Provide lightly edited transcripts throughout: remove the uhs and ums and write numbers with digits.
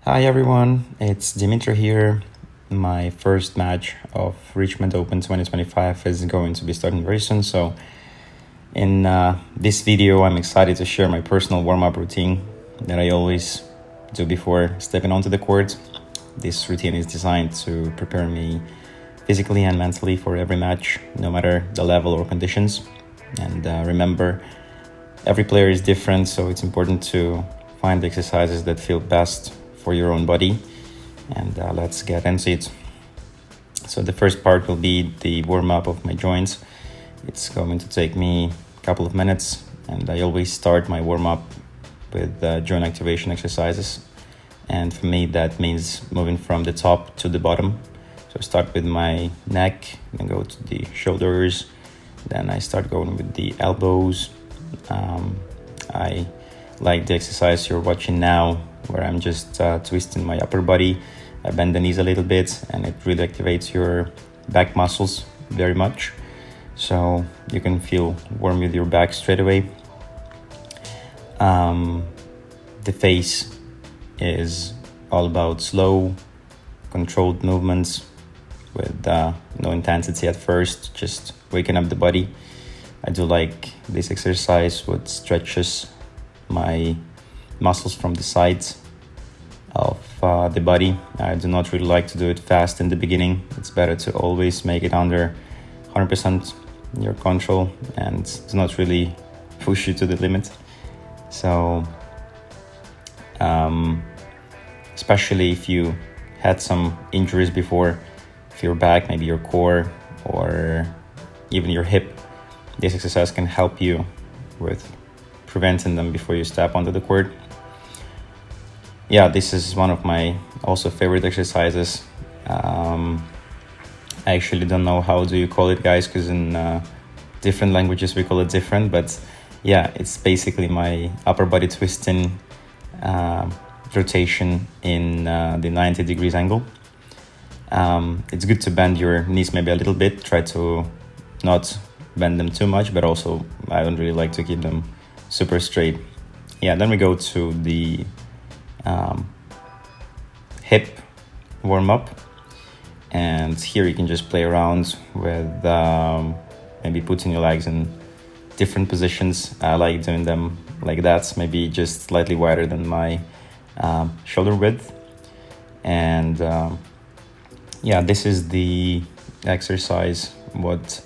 Hi everyone, it's Dmytro here. My first match of Richmond Open 2025 is going to be starting very soon, so in this video I'm excited to share my personal warm-up routine that I always do before stepping onto the court. This routine is designed to prepare me physically and mentally for every match, no matter the level or conditions. And remember, every player is different, so it's important to find the exercises that feel best for your own body. And let's get into it. So the first part will be the warm-up of my joints. It's going to take me a couple of minutes, and I always start my warm-up with joint activation exercises. And for me, that means moving from the top to the bottom. So I start with my neck, then go to the shoulders, then I start going with the elbows. I like the exercise you're watching now, where I'm just twisting my upper body. I bend the knees a little bit, and it really activates your back muscles very much. So you can feel warm with your back straight away. The face is all about slow, controlled movements with no intensity at first, just waking up the body. I do like this exercise, what stretches my muscles from the sides of the body. I do not really like to do it fast in the beginning. It's better to always make it under 100% your control and do not really push you to the limit. So especially if you had some injuries before, if your back, maybe your core or even your hip, this exercise can help you with preventing them before you step onto the court. Yeah, this is one of my also favorite exercises. I actually don't know how do you call it, guys, because in different languages we call it different, but yeah, it's basically my upper body twisting rotation in the 90 degrees angle. It's good to bend your knees maybe a little bit, try to not bend them too much, but also I don't really like to keep them super straight. Yeah, then we go to the hip warm-up, and here you can just play around with maybe putting your legs in different positions. I like doing them like that, maybe just slightly wider than my shoulder width. And yeah, this is the exercise what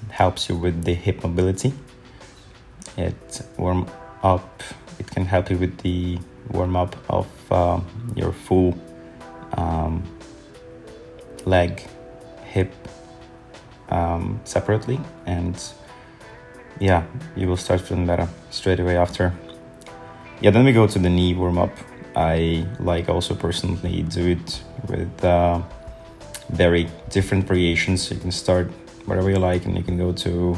helps you with the hip mobility. It can help you with the warm-up of your full leg, hip separately, and yeah, you will start feeling better straight away after. Yeah, then we go to the knee warm-up. I like also personally do it with very different variations. You can start wherever you like, and you can go to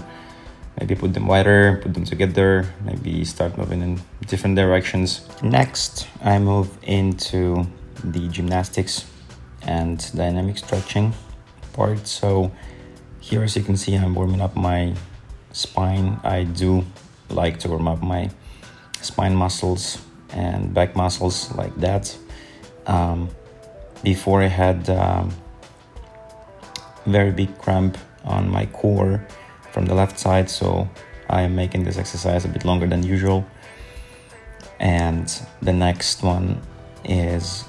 maybe put them wider, put them together, maybe start moving in different directions. Next, I move into the gymnastics and dynamic stretching part. So here, as you can see, I'm warming up my spine. I do like to warm up my spine muscles and back muscles like that. Before I had very big cramp on my core from the left side, so I am making this exercise a bit longer than usual. And the next one is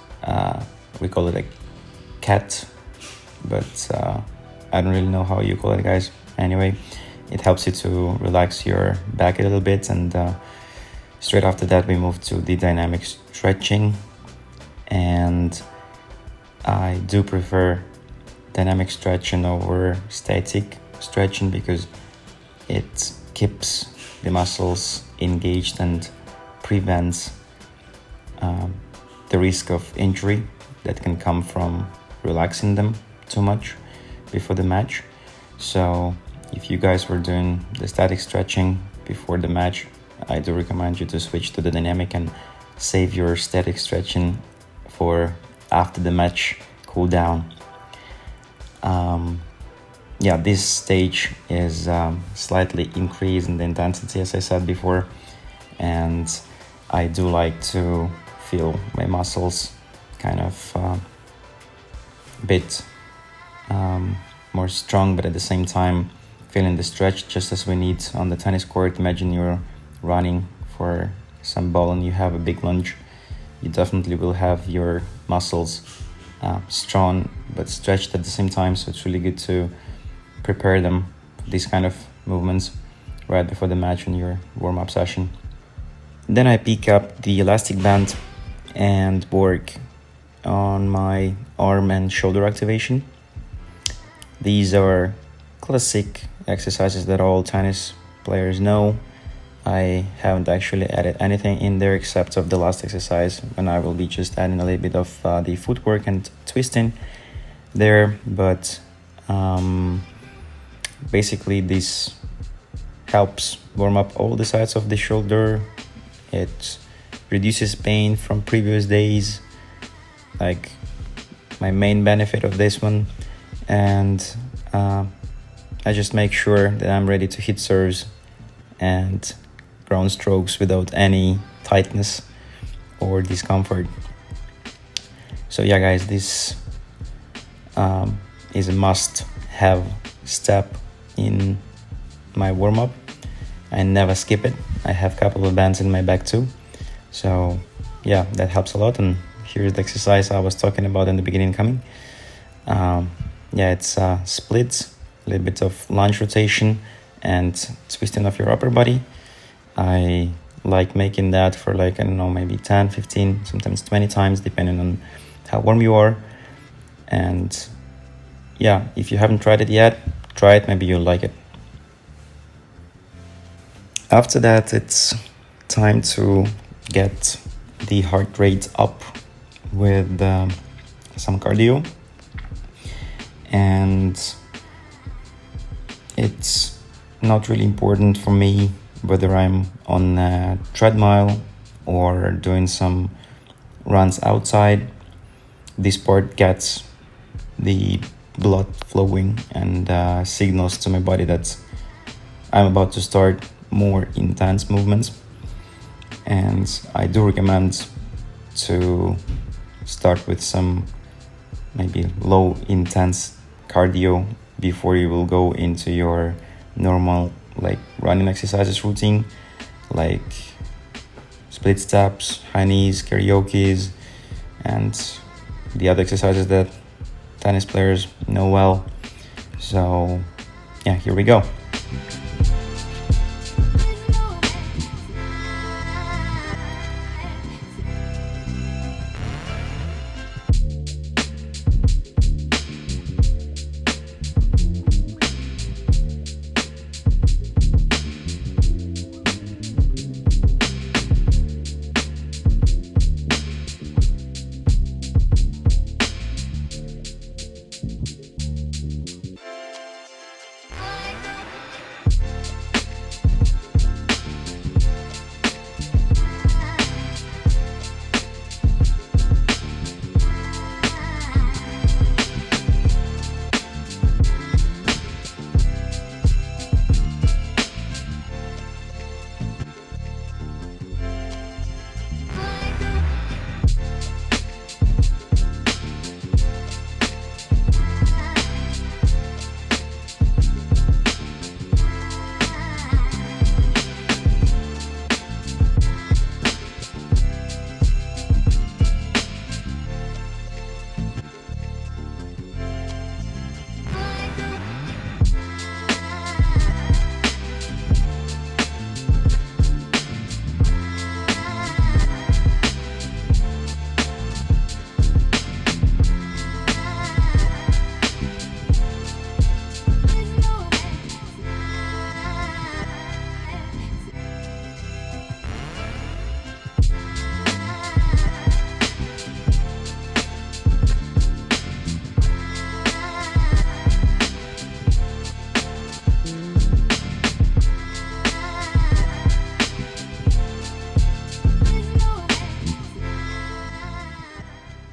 we call it a cat, but I don't really know how you call it, guys. Anyway, it helps you to relax your back a little bit, and straight after that we move to the dynamic stretching. And I do prefer dynamic stretching over static stretching because it keeps the muscles engaged and prevents the risk of injury that can come from relaxing them too much before the match. So if you guys were doing the static stretching before the match, I do recommend you to switch to the dynamic and save your static stretching for after the match cool down. Yeah, this stage is slightly increased in the intensity, as I said before, and I do like to feel my muscles kind of a bit more strong, but at the same time feeling the stretch just as we need on the tennis court. Imagine you're running for some ball and you have a big lunge. You definitely will have your muscles strong but stretched at the same time, so it's really good to prepare them for these kind of movements right before the match in your warm-up session. Then I pick up the elastic band and work on my arm and shoulder activation. These are classic exercises that all tennis players know. I haven't actually added anything in there except of the last exercise, when I will be just adding a little bit of the footwork and twisting there. But basically this helps warm up all the sides of the shoulder. It reduces pain from previous days, like my main benefit of this one. And I just make sure that I'm ready to hit serves and ground strokes without any tightness or discomfort. So yeah, guys, this is a must-have step in my warm-up. I never skip it. I have a couple of bands in my bag too. So yeah, that helps a lot. And here's the exercise I was talking about in the beginning coming. Yeah, it's splits, a little bit of lunge rotation and twisting of your upper body. I like making that for like, I don't know, maybe 10, 15, sometimes 20 times, depending on how warm you are. And yeah, if you haven't tried it yet, try it, maybe you'll like it. After that, it's time to get the heart rate up with some cardio. And it's not really important for me whether I'm on a treadmill or doing some runs outside. This part gets the blood flowing and signals to my body that I'm about to start more intense movements. And I do recommend to start with some maybe low intense cardio before you will go into your normal like running exercises routine, like split steps, high knees, karaoke's, and the other exercises that tennis players know well. So yeah, here we go.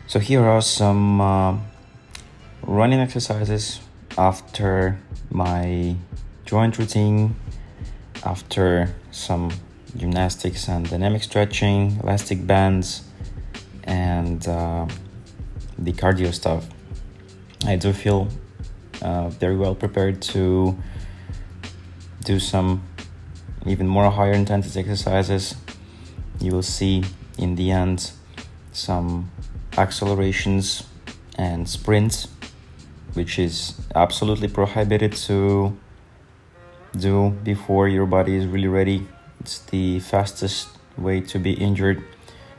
So here are some running exercises after my joint routine, after some gymnastics and dynamic stretching, elastic bands, and the cardio stuff. I do feel very well prepared to do some even more higher intensity exercises. You will see in the end some accelerations and sprints, which is absolutely prohibited to do before your body is really ready. It's the fastest way to be injured.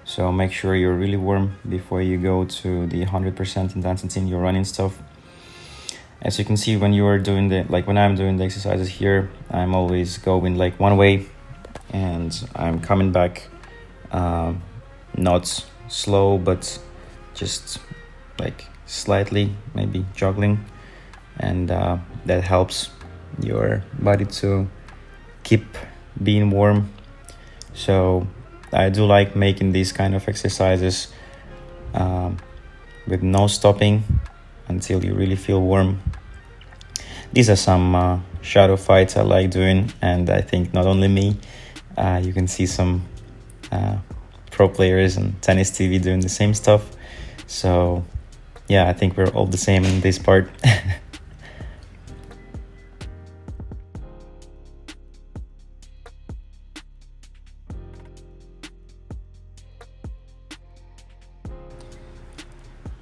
So make sure you're really warm before you go to the 100% intensity in your running stuff. As you can see, when you are doing when I'm doing the exercises here, I'm always going like one way, and I'm coming back not slow, but just like slightly, maybe joggling, and that helps your body to keep being warm. So I do like making these kind of exercises with no stopping until you really feel warm. These are some shadow fights I like doing, and I think not only me, you can see some pro players and tennis TV doing the same stuff. So yeah, I think we're all the same in this part.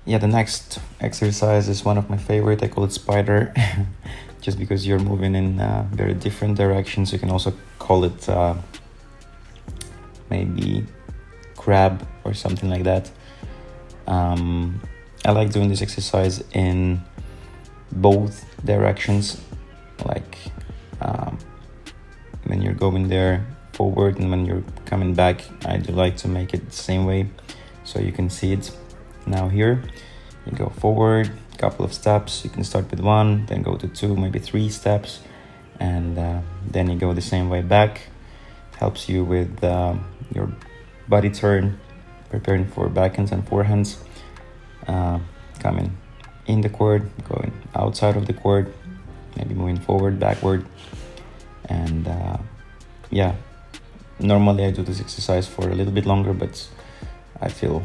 Yeah, the next exercise is one of my favorite. I call it spider, just because you're moving in very different directions. You can also call it maybe crab or something like that. I like doing this exercise in both directions, like when you're going there forward and when you're coming back. I do like to make it the same way so you can see it. Now here you go forward a couple of steps. You can start with 1, then go to 2, maybe 3 steps, and then you go the same way back. It helps you with your body turn, preparing for backhands and forehands, coming in the court, going outside of the court, maybe moving forward, backward. And yeah, normally I do this exercise for a little bit longer, but I feel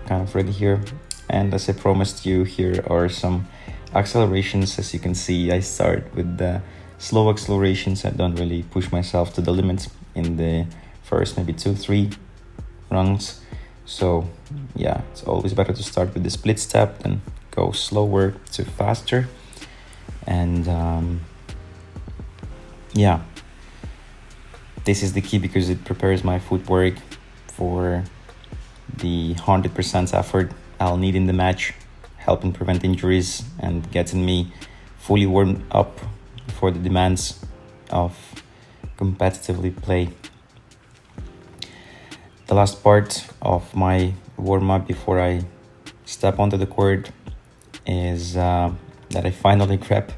kind of ready here. And as I promised you, here are some accelerations. As you can see, I start with the slow accelerations. I don't really push myself to the limit in the first maybe 2-3 rounds. So yeah, it's always better to start with the split step, then go slower to faster. And yeah, this is the key because it prepares my footwork for the 100% effort I'll need in the match, helping prevent injuries and getting me fully warmed up for the demands of competitively play. The last part of my warm-up before I step onto the court is that I finally grab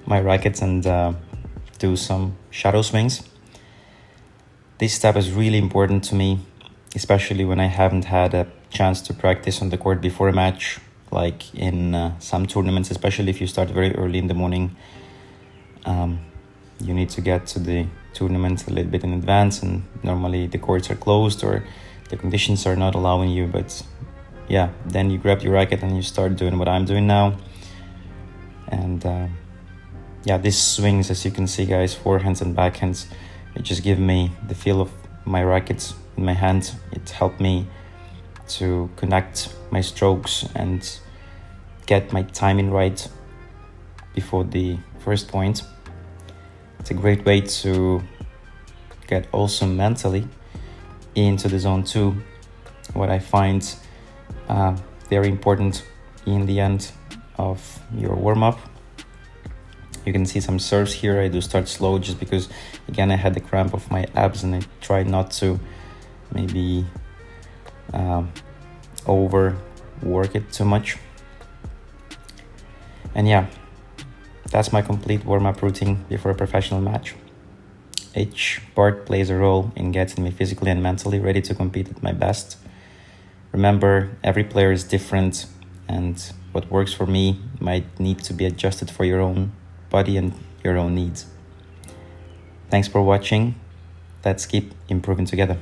my rackets and do some shadow swings. This step is really important to me, especially when I haven't had a chance to practice on the court before a match, like in some tournaments, especially if you start very early in the morning. You need to get to the tournament a little bit in advance, and normally the courts are closed or the conditions are not allowing you. But yeah, then you grab your racket and you start doing what I'm doing now. And yeah, these swings, as you can see, guys, forehands and backhands, it just give me the feel of my rackets in my hand. It helped me to connect my strokes and get my timing right before the first point. It's a great way to get also mentally into the zone too, what I find very important in the end of your warm-up. You can see some serves here. I do start slow just because, again, I had the cramp of my abs and I tried not to maybe overwork it too much. And yeah, that's my complete warm-up routine before a professional match. Each part plays a role in getting me physically and mentally ready to compete at my best. Remember, every player is different, and what works for me might need to be adjusted for your own body and your own needs. Thanks for watching. Let's keep improving together.